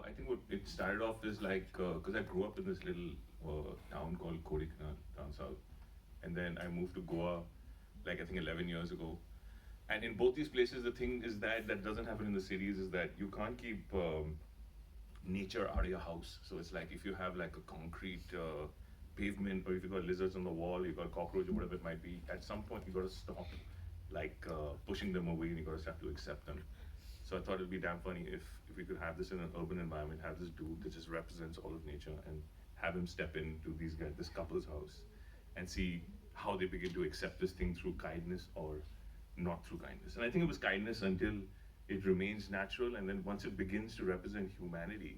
I think what it started off is like, because I grew up in this little town called Kodaikanal, down south. And then I moved to Goa, like I think 11 years ago. And in both these places, the thing is that doesn't happen in the cities is that you can't keep nature out of your house. So it's like if you have like a concrete pavement, or if you've got lizards on the wall, you've got cockroach or whatever it might be, at some point you got to stop like pushing them away, and you got to have to accept them. So I thought it'd be damn funny if we could have this in an urban environment, have this dude that just represents all of nature, and have him step into this couple's house, and see how they begin to accept this thing through kindness or not through kindness. And I think it was kindness until it remains natural, and then once it begins to represent humanity,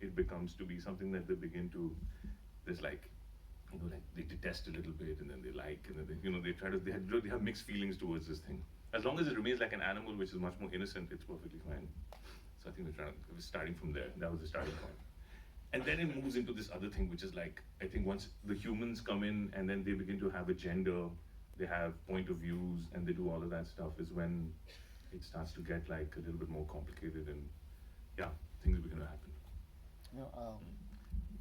it becomes to be something that they begin to, there's like, like they detest a little bit, and then they like, and then they try to, they have mixed feelings towards this thing. As long as it remains like an animal, which is much more innocent, it's perfectly fine. So I think it was starting from there. That was the starting point. And then it moves into this other thing, which is like, I think once the humans come in and then they begin to have a gender, they have point of views, and they do all of that stuff, is when it starts to get like a little bit more complicated, and yeah, things begin to happen. You know,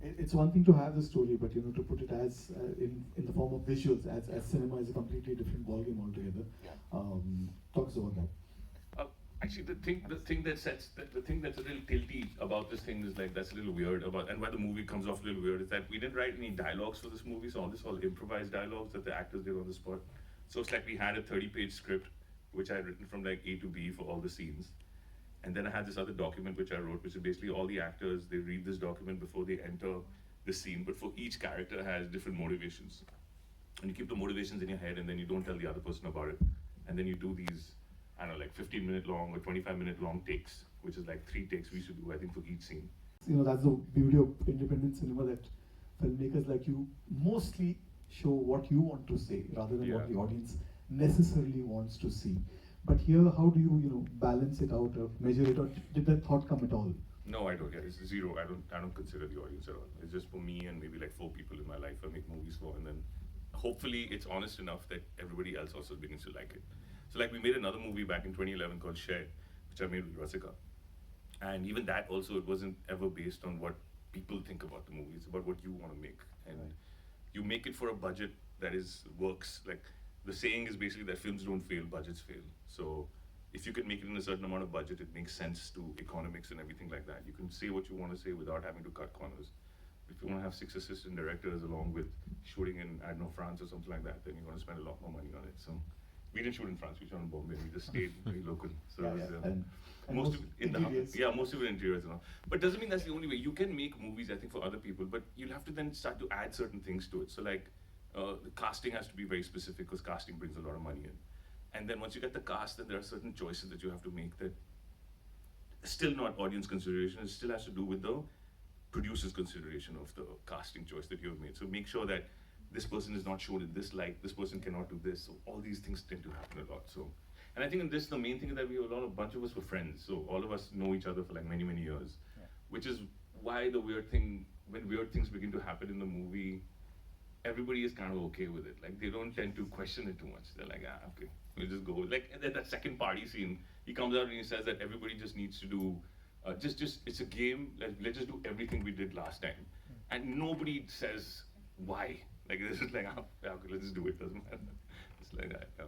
it's one thing to have the story, but to put it as in the form of visuals, as cinema is a completely different ballgame altogether. Yeah. Talk us about that. Actually, the thing that's a little tilty about this thing is like that's a little weird about, and why the movie comes off a little weird is that we didn't write any dialogues for this movie, so all improvised dialogues that the actors did on the spot. So it's like we had a 30-page script, which I had written from like A to B for all the scenes. And then I had this other document which I wrote, which is basically all the actors, they read this document before they enter the scene, but for each character has different motivations. And you keep the motivations in your head, and then you don't tell the other person about it. And then you do these, I don't know, like 15-minute long or 25-minute long takes, which is like 3 takes we should do, I think, for each scene. That's the beauty of independent cinema, that filmmakers like you mostly show what you want to say rather than what the audience necessarily wants to see. But here, how do you balance it out, or measure it, or did that thought come at all? No, I don't. Yeah, it's zero. I don't consider the audience at all. It's just for me and maybe like 4 people in my life I make movies for, and then hopefully it's honest enough that everybody else also begins to like it. So like we made another movie back in 2011 called Share, which I made with Rasika, and even that also, it wasn't ever based on what people think about the movie. It's about what you want to make, and you make it for a budget that works. Like the saying is basically that films don't fail, budgets fail. So if you can make it in a certain amount of budget, it makes sense to economics and everything like that. You can say what you want to say without having to cut corners. If you want to have 6 assistant directors along with shooting in, I don't know, France or something like that, then you're going to spend a lot more money on it. So we didn't shoot in France, we shot in Bombay, we just stayed very local. So yeah, it was, and most of it in the interiors. house. Yeah, most of it interiors and all. But doesn't mean that's the only way. You can make movies, I think, for other people, but you'll have to then start to add certain things to it. So like, the casting has to be very specific, because casting brings a lot of money in. And then once you get the cast, then there are certain choices that you have to make that still not audience consideration. It still has to do with the producer's consideration of the casting choice that you have made. So make sure that this person is not shown in this light, this person cannot do this. So all these things tend to happen a lot. So, and I think in this, the main thing is that we have a bunch of us were friends. So all of us know each other for like many, many years, which is why the weird thing, when weird things begin to happen in the movie, everybody is kind of okay with it. Like they don't tend to question it too much. They're like, okay, we'll just go. Like and then that second party scene, he comes out and he says that everybody just needs to do, it's a game. Let's just do everything we did last time, and nobody says why. Like it's just like, yeah, okay, let's just do it. Doesn't matter. It's like that. Yeah.